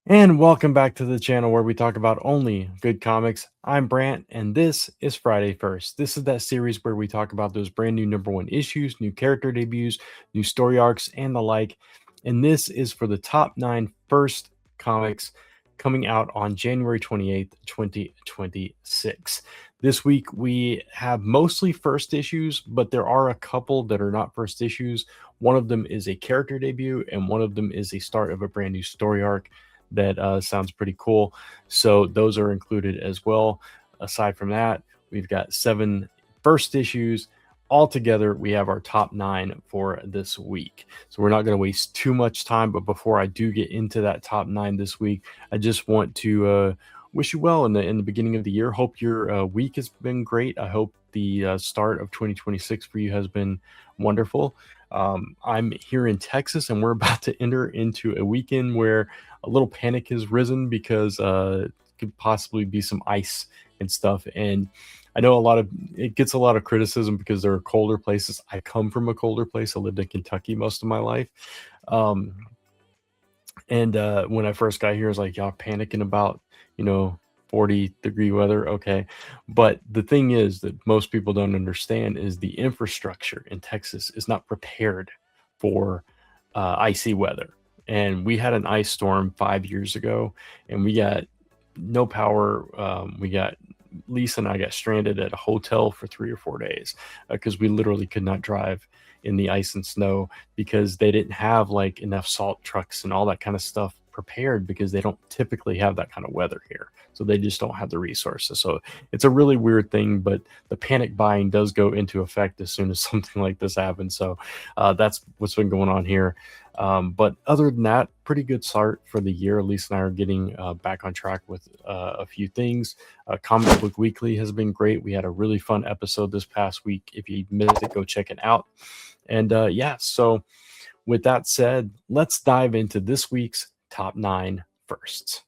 And welcome back to the channel where we talk about only good comics. I'm Brant, and this is Friday First. This is that series where we talk about those brand new number one issues, new character debuts, new story arcs, and the like. And this is for the top 9 first comics coming out on January 28th, 2026. This week we have mostly first issues, but there are a couple that are not first issues. One of them is a character debut, and one of them is a start of a brand new story arc that sounds pretty cool. So those are included as well. Aside from that, we've got 7 first issues. Altogether, we have our top 9 for this week. So we're not going to waste too much time. But before I do get into that top 9 this week, I just want to wish you well in the beginning of the year. Hope your week has been great. I hope the start of 2026 for you has been wonderful. I'm here in Texas, and we're about to enter into a weekend where a little panic has risen because could possibly be some ice and stuff. And I know it gets a lot of criticism because there are colder places. I come from a colder place. I lived in Kentucky most of my life. Um, and when I first got here, I was like, y'all panicking about, 40-degree weather. Okay. But the thing is that most people don't understand is the infrastructure in Texas is not prepared for icy weather. And we had an ice storm 5 years ago, and we got no power. Lisa and I got stranded at a hotel for 3 or 4 days because we literally could not drive in the ice and snow because they didn't have like enough salt trucks and all that kind of stuff prepared because they don't typically have that kind of weather here. So they just don't have the resources. So it's a really weird thing, but the panic buying does go into effect as soon as something like this happens. So that's what's been going on here. But other than that, pretty good start for the year. Lisa and I are getting back on track with a few things. Comic Book Weekly has been great. We had a really fun episode this past week. If you missed it, go check it out. And so with that said, let's dive into this week's top 9 firsts.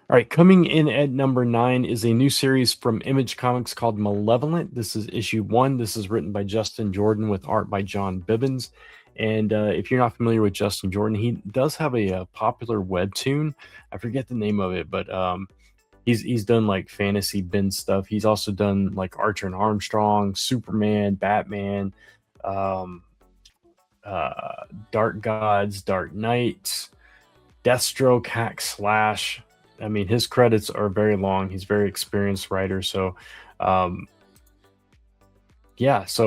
All right, coming in at number 9 is a new series from Image Comics called Malevolent. This is issue 1. This is written by Justin Jordan with art by John Bibbins. And if you're not familiar with Justin Jordan, he does have a popular webtoon. I forget the name of it, but he's done like fantasy bin stuff. He's also done like Archer and Armstrong, Superman, Batman, um, Dark Gods, Dark Knights, Deathstroke, Hack Slash. I mean, his credits are very long. He's a very experienced writer. So, so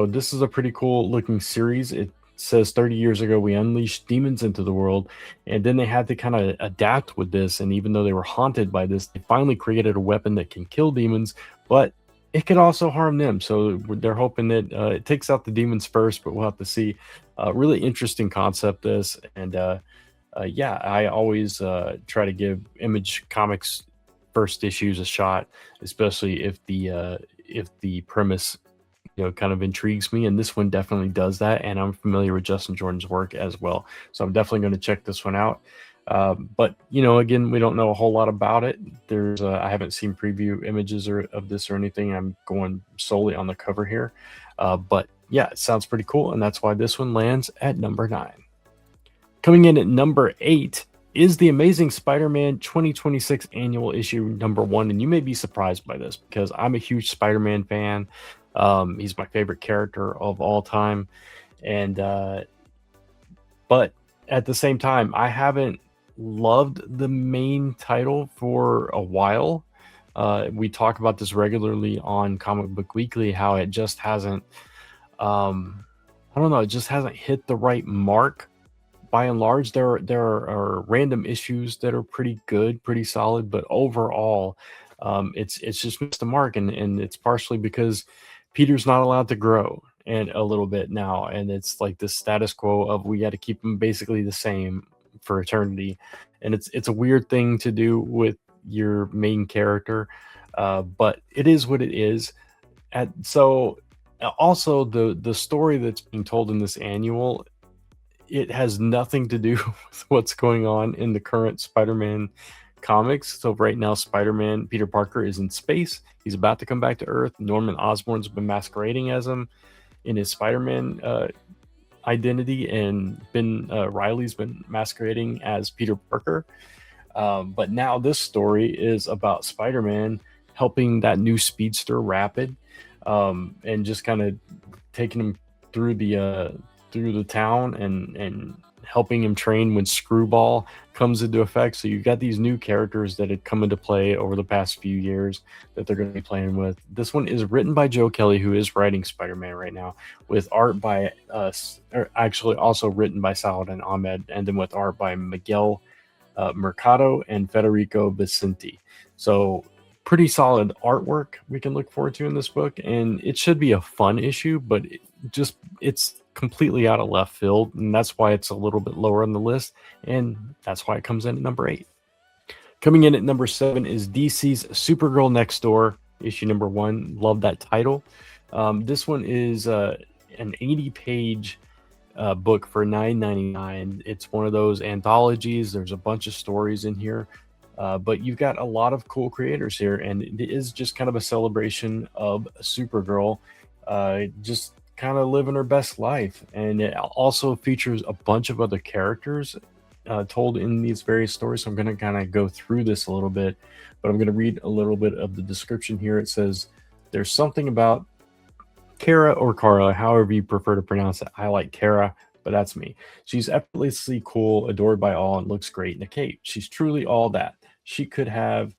this is a pretty cool looking series. It says 30 years ago, we unleashed demons into the world. And then they had to kind of adapt with this. And even though they were haunted by this, they finally created a weapon that can kill demons, but it could also harm them. So they're hoping that it takes out the demons first, but we'll have to see. Really interesting concept, this. And I always try to give Image Comics first issues a shot, especially if the premise kind of intrigues me, and this one definitely does that. And I'm familiar with Justin Jordan's work as well, so I'm definitely going to check this one out. But again, we don't know a whole lot about it. I haven't seen preview images of this or anything. I'm going solely on the cover here, but yeah, it sounds pretty cool, and that's why this one lands at number 9. Coming in at number 8 is the Amazing Spider-Man 2026 annual issue number 1. And you may be surprised by this because I'm a huge Spider-Man fan. He's my favorite character of all time. And but at the same time, I haven't loved the main title for a while. We talk about this regularly on Comic Book Weekly, how it just hasn't it just hasn't hit the right mark. By and large, there are random issues that are pretty good, pretty solid, but overall, it's just missed the mark, and it's partially because Peter's not allowed to grow and a little bit now, and it's like the status quo of we got to keep him basically the same for eternity, and it's a weird thing to do with your main character, but it is what it is. So also the story that's being told in this annual, it has nothing to do with what's going on in the current Spider-Man comics. So right now, Spider-Man, Peter Parker, is in space. He's about to come back to Earth. Norman Osborn's been masquerading as him in his Spider-Man identity, and Ben Riley's been masquerading as Peter Parker. But now this story is about Spider-Man helping that new speedster Rapid, and just kind of taking him through the town and helping him train when Screwball comes into effect. So you've got these new characters that had come into play over the past few years that they're going to be playing with. This one is written by Joe Kelly, who is writing Spider-Man right now, with art by or actually also written by Saladin Ahmed, and then with art by Miguel Mercado and Federico Vicente. So pretty solid artwork we can look forward to in this book, and it should be a fun issue, but it's completely out of left field, and that's why it's a little bit lower on the list, and that's why it comes in at number 8. Coming in at number 7 is DC's Supergirl Next Door, issue number 1. Love that title. This one is an 80-page book for $9.99. It's one of those anthologies. There's a bunch of stories in here, but you've got a lot of cool creators here, and it is just kind of a celebration of Supergirl, just kind of living her best life. And it also features a bunch of other characters told in these various stories. So I'm going to kind of go through this a little bit, but I'm going to read a little bit of the description here. It says, "There's something about Kara, or Carla, however you prefer to pronounce it. I like Kara, but that's me. She's effortlessly cool, adored by all, and looks great in a cape. She's truly all that. She could have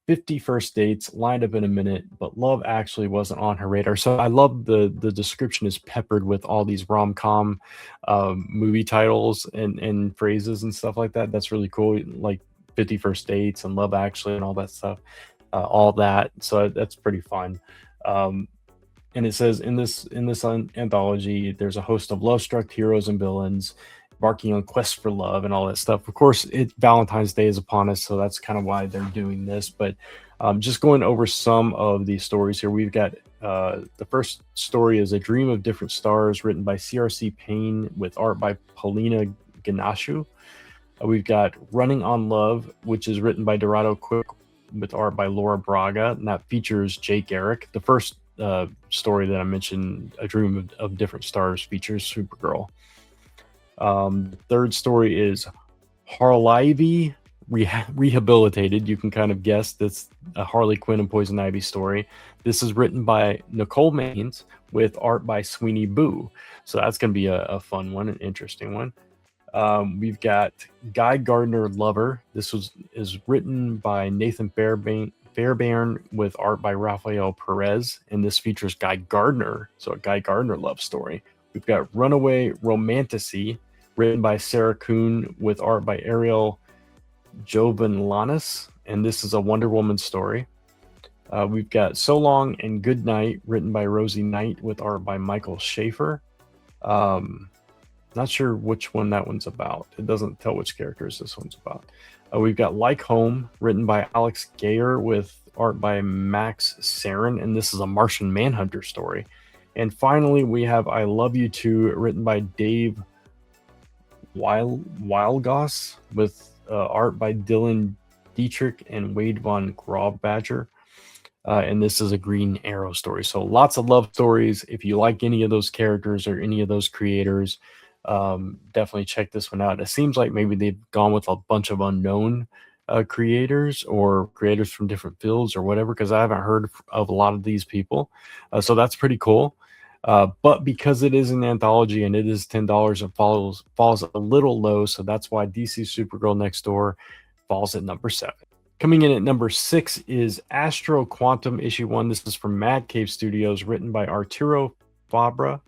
50 first dates lined up in a minute, but love actually wasn't on her radar." So I love the description is peppered with all these rom-com movie titles and phrases and stuff like that. That's really cool, like 50 First Dates and Love Actually and all that stuff, all that. So that's pretty fun. And it says in this anthology, there's a host of love-struck heroes and villains embarking on quests for love and all that stuff. Of course, Valentine's Day is upon us, so that's kind of why they're doing this. But just going over some of these stories here, we've got the first story is A Dream of Different Stars, written by CRC Payne with art by Paulina Ganashu. We've got Running on Love, which is written by Dorado Quick with art by Laura Braga, and that features Jake Eric. The first story that I mentioned, A Dream of Different Stars, features Supergirl. The third story is Harlivy Rehabilitated. You can kind of guess that's a Harley Quinn and Poison Ivy story. This is written by Nicole Maines with art by Sweeney Boo. So that's going to be a fun one, an interesting one. We've got Guy Gardner Lover. This is written by Nathan Fairbairn with art by Rafael Perez, and this features Guy Gardner, so a Guy Gardner love story. We've got Runaway Romanticy, written by Sarah Kuhn with art by Ariel Jovanlanis, and this is a Wonder Woman story. We've got So Long and Good Night, written by Rosie Knight with art by Michael Schaefer. Not sure which one that one's about. It doesn't tell which characters this one's about. We've got Like Home, written by Alex Gayer with art by Max Sarin, and this is a Martian Manhunter story. And finally, we have I Love You Too, written by Dave Wildgoss with art by Dylan Dietrich and Wade von Grovbadger. And this is a Green Arrow story. So lots of love stories. If you like any of those characters or any of those creators, definitely check this one out. It seems like maybe they've gone with a bunch of unknown creators or creators from different fields or whatever, because I haven't heard of a lot of these people. So that's pretty cool. But because it is an anthology and it is $10, it falls a little low. So that's why DC Supergirl Next Door falls at number 7. Coming in at number 6 is Astro Quantum issue 1. This is from Mad Cave Studios, written by Arturo Fabra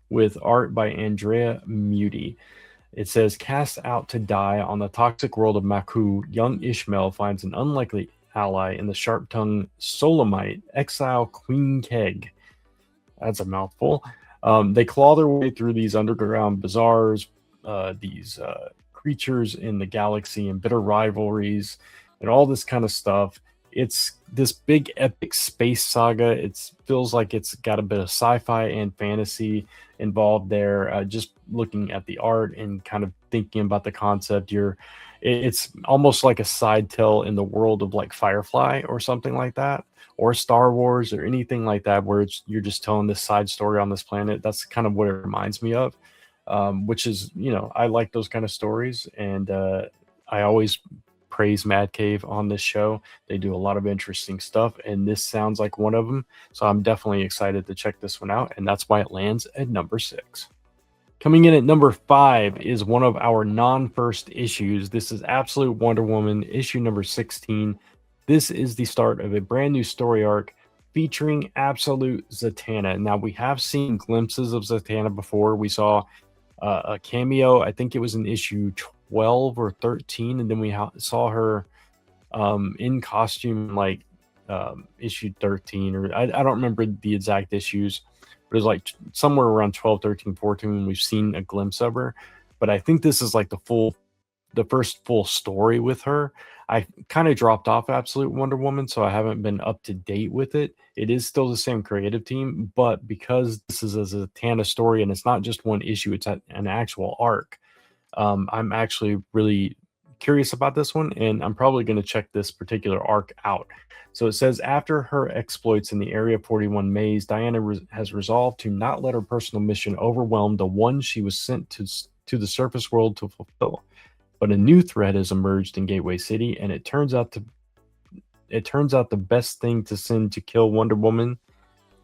with art by Andrea Muti. It says, cast out to die on the toxic world of Maku, young Ishmael finds an unlikely ally in the sharp-tongued Solamite, exile Queen Keg. That's a mouthful. They claw their way through these underground bazaars, these creatures in the galaxy and bitter rivalries and all this kind of stuff. It's this big epic space saga. It feels like it's got a bit of sci-fi and fantasy involved there. Just looking at the art and kind of thinking about the concept, it's almost like a side tale in the world of like Firefly or something like that, or Star Wars or anything like that, where you're just telling this side story on this planet. That's kind of what it reminds me of, which is, I like those kind of stories. And I always praise Mad Cave on this show. They do a lot of interesting stuff, and this sounds like one of them. So I'm definitely excited to check this one out, and that's why it lands at number 6. Coming in at number 5 is one of our non-first issues. This is Absolute Wonder Woman, issue number 16. This is the start of a brand new story arc featuring Absolute Zatanna. Now, we have seen glimpses of Zatanna before. We saw a cameo, I think it was in issue 12 or 13, and then we saw her in costume like issue 13, or I don't remember the exact issues, but it was like somewhere around 12, 13, 14 when we've seen a glimpse of her. But I think this is like the first full story with her. I kind of dropped off Absolute Wonder Woman, so I haven't been up to date with it. It is still the same creative team, but because this is a Zatanna story and it's not just one issue, it's an actual arc. I'm actually really curious about this one, and I'm probably going to check this particular arc out. So it says, after her exploits in the Area 41 maze, Diana has resolved to not let her personal mission overwhelm the one she was sent to the surface world to fulfill. But a new threat has emerged in Gateway City, and it turns out the best thing to send to kill Wonder Woman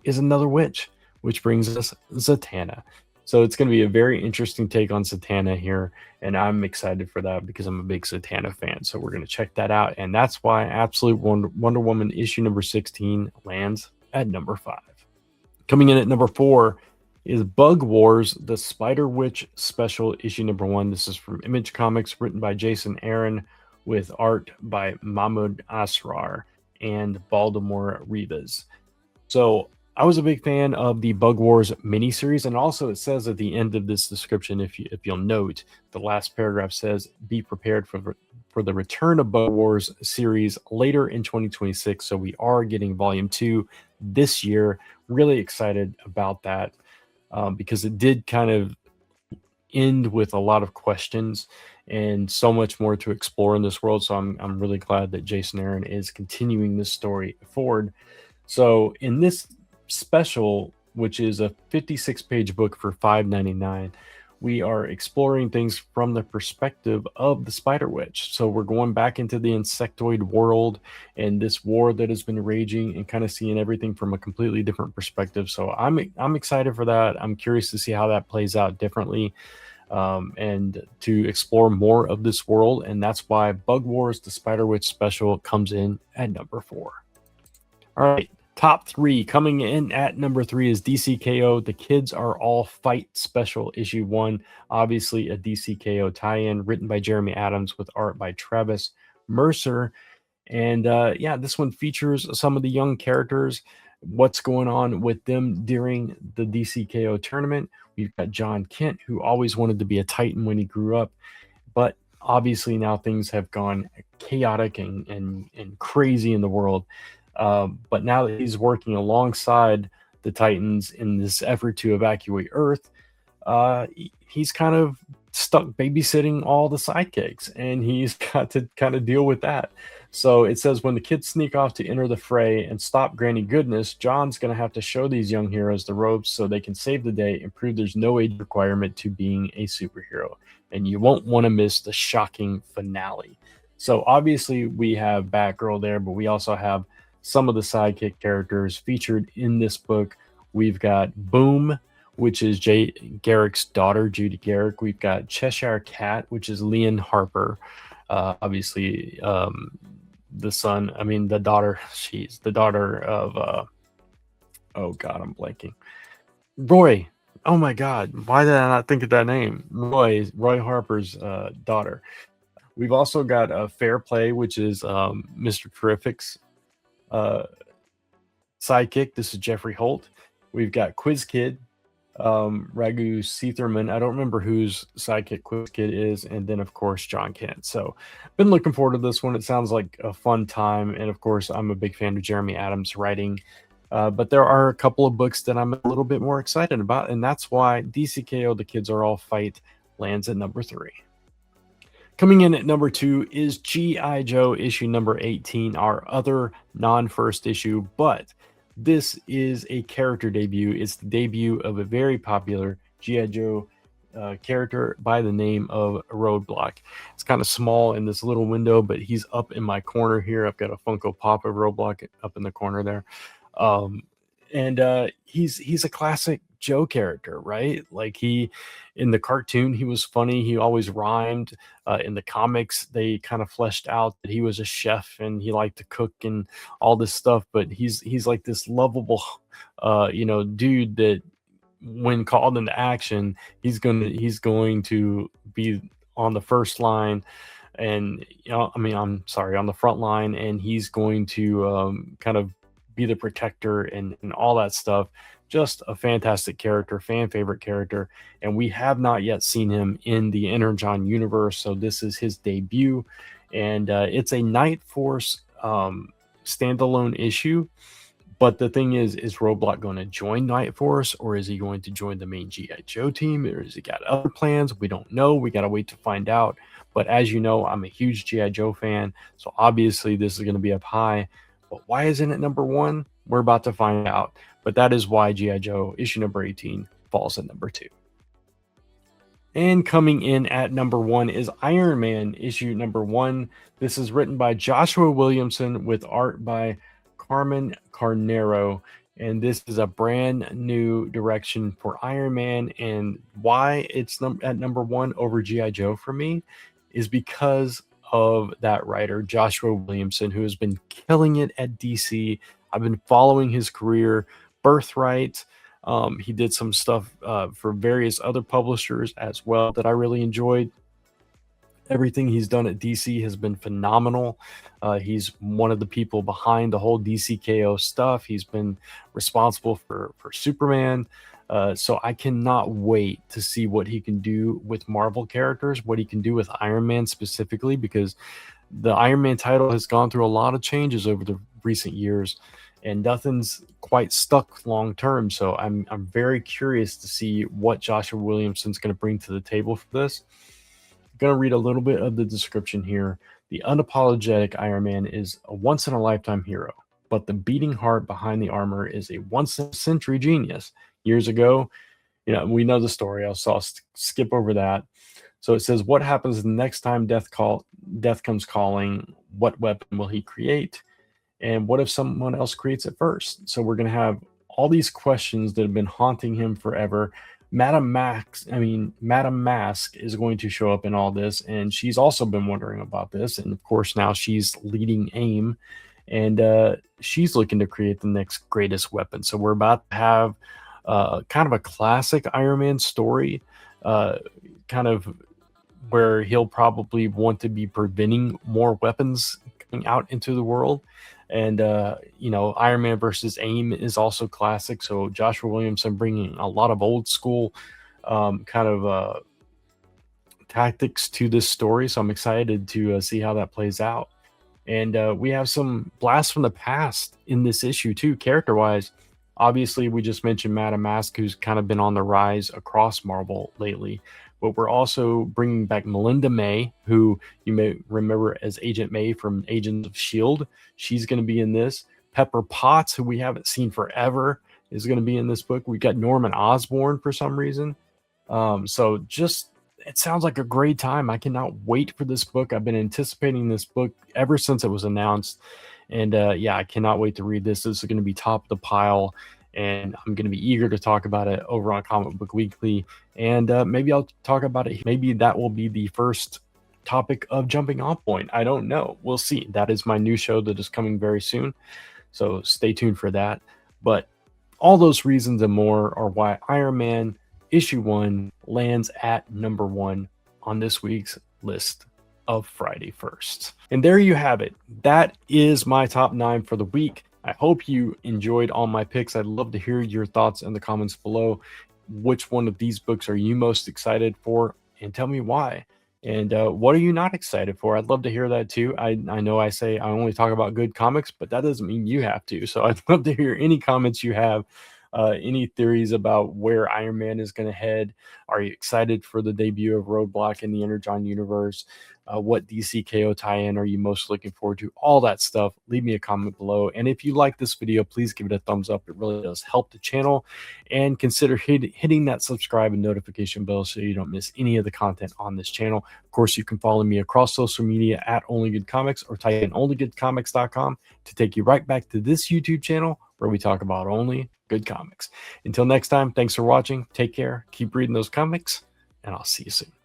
is another witch, which brings us Zatanna. So it's going to be a very interesting take on Zatanna here, and I'm excited for that because I'm a big Zatanna fan. So we're going to check that out, and that's why Absolute Wonder Woman issue number 16 lands at number 5. Coming in at number 4 is Bug Wars, the Spider Witch Special, issue number 1. This is from Image Comics, written by Jason Aaron, with art by Mahmoud Asrar and Baltimore Rivas. So I was a big fan of the Bug Wars miniseries, and also it says at the end of this description, if you'll note, the last paragraph says, "Be prepared for the return of Bug Wars series later in 2026." So we are getting volume 2 this year. Really excited about that. Because it did kind of end with a lot of questions and so much more to explore in this world. So I'm really glad that Jason Aaron is continuing this story forward. So in this special, which is a 56-page book for $5.99, we are exploring things from the perspective of the Spider Witch. So we're going back into the insectoid world and this war that has been raging, and kind of seeing everything from a completely different perspective. So I'm excited for that. I'm curious to see how that plays out differently, and to explore more of this world. And that's why Bug Wars, the Spider Witch special, comes in at number 4. All right. Top 3 coming in at number 3 is DC K.O. The Kids Are All Fight Special issue 1. Obviously a DC K.O. tie-in, written by Jeremy Adams with art by Travis Mercer. And yeah, this one features some of the young characters, what's going on with them during the DC K.O. tournament. We've got John Kent, who always wanted to be a Titan when he grew up, but obviously now things have gone chaotic and crazy in the world. But now that he's working alongside the Titans in this effort to evacuate Earth, he's kind of stuck babysitting all the sidekicks, and he's got to kind of deal with that. So it says, when the kids sneak off to enter the fray and stop Granny Goodness, John's going to have to show these young heroes the ropes so they can save the day and prove there's no age requirement to being a superhero. And you won't want to miss the shocking finale. So obviously we have Batgirl there, but we also have some of the sidekick characters featured in this book. We've got Boom, which is Jay Garrick's daughter, Judy Garrick. We've got Cheshire Cat, which is Leon Harper. Obviously, the daughter, she's the daughter of, oh God, I'm blanking. Roy. Oh my God. Why did I not think of that name? Roy Harper's daughter. We've also got Fair Play, which is Mr. Terrific's sidekick. This is Jeffrey Holt. We've got Quiz Kid, Raghu Seetherman. I don't remember whose sidekick Quiz Kid is, and then of course John Kent. So been looking forward to this one. It sounds like a fun time, and of course I'm a big fan of Jeremy Adams writing, but there are a couple of books that I'm a little bit more excited about, and that's why DC K.O. The Kids Are All Fight lands at number 3. Coming in at number 2 is G.I. Joe issue number 18, our other non-first issue, but this is a character debut. It's the debut of a very popular G.I. Joe character by the name of Roadblock. It's kind of small in this little window, but he's up in my corner here. I've got a Funko Pop of Roadblock up in the corner there. Um, and he's a classic Joe character, right? Like he in the cartoon, he was funny. He always rhymed. In the comics, they kind of fleshed out that he was a chef and he liked to cook and all this stuff. But he's like this lovable, dude that when called into action, he's going to be on the first line, and I mean, I'm sorry, on the front line, and he's going to kind of be the protector and all that stuff. Just a fantastic character, fan favorite character, and we have not yet seen him in the Energon universe, so this is his debut, and it's a Night Force standalone issue. But the thing is Roadblock going to join Night Force, or is he going to join the main GI Joe team, or has he got other plans? We don't know. We got to wait to find out. But as you know, I'm a huge GI Joe fan, so obviously this is going to be up high. But why isn't it number one? We're about to find out. But that is why GI Joe issue number 18 falls at number 2. And coming in at number 1 is Iron Man issue number 1. This is written by Joshua Williamson with art by Carmen Carnero, and this is a brand new direction for Iron Man. And why it's at number 1 over GI Joe for me is because of that writer Joshua Williamson, who has been killing it at DC. I've been following his career. Birthright, he did some stuff for various other publishers as well that I really enjoyed. Everything he's done at DC has been phenomenal. He's one of the people behind the whole DC K.O. stuff. He's been responsible for Superman. So I cannot wait to see what he can do with Marvel characters, what he can do with Iron Man specifically, because the Iron Man title has gone through a lot of changes over the recent years, and nothing's quite stuck long term. So I'm very curious to see what Joshua Williamson's going to bring to the table for this. Going to read a little bit of the description here. The unapologetic Iron Man is a once-in-a-lifetime hero, but the beating heart behind the armor is a once-in-a-century genius. Years ago, we know the story. I'll skip over that. So it says, what happens the next time death comes calling? What weapon will he create? And what if someone else creates it first? So we're going to have all these questions that have been haunting him forever. Madame Mask is going to show up in all this, and she's also been wondering about this. And of course, now she's leading AIM, and she's looking to create the next greatest weapon. So we're about to have kind of a classic Iron Man story, kind of where he'll probably want to be preventing more weapons coming out into the world. And Iron Man versus AIM is also classic. So Joshua Williamson bringing a lot of old school tactics to this story. So I'm excited to see how that plays out. And we have some blasts from the past in this issue too, character wise. Obviously, we just mentioned Madame Mask, who's kind of been on the rise across Marvel lately. But we're also bringing back Melinda May, who you may remember as Agent May from Agents of S.H.I.E.L.D. She's going to be in this. Pepper Potts, who we haven't seen forever, is going to be in this book. We got Norman Osborn for some reason. So just, it sounds like a great time. I cannot wait for this book. I've been anticipating this book ever since it was announced. And I cannot wait to read this. This is going to be top of the pile, and I'm going to be eager to talk about it over on Comic Book Weekly. And maybe I'll talk about it. Maybe that will be the first topic of Jumping Off Point. I don't know. We'll see. That is my new show that is coming very soon. So stay tuned for that. But all those reasons and more are why Iron Man issue 1 lands at number 1 on this week's list of Friday 1st. And there you have it. That is my top 9 for the week. I hope you enjoyed all my picks. I'd love to hear your thoughts in the comments below. Which one of these books are you most excited for? And tell me why. And what are you not excited for? I'd love to hear that too. I know I say I only talk about good comics, but that doesn't mean you have to. So I'd love to hear any comments you have Any theories about where Iron Man is going to head? Are you excited for the debut of Roadblock in the Energon Universe? What DC K.O tie-in are you most looking forward to? All that stuff. Leave me a comment below. And if you like this video, please give it a thumbs up. It really does help the channel. And consider hitting that subscribe and notification bell so you don't miss any of the content on this channel. Of course, you can follow me across social media at OnlyGoodComics or type in onlygoodcomics.com to take you right back to this YouTube channel where we talk about only good comics. Until next time, thanks for watching. Take care. Keep reading those comics, and I'll see you soon.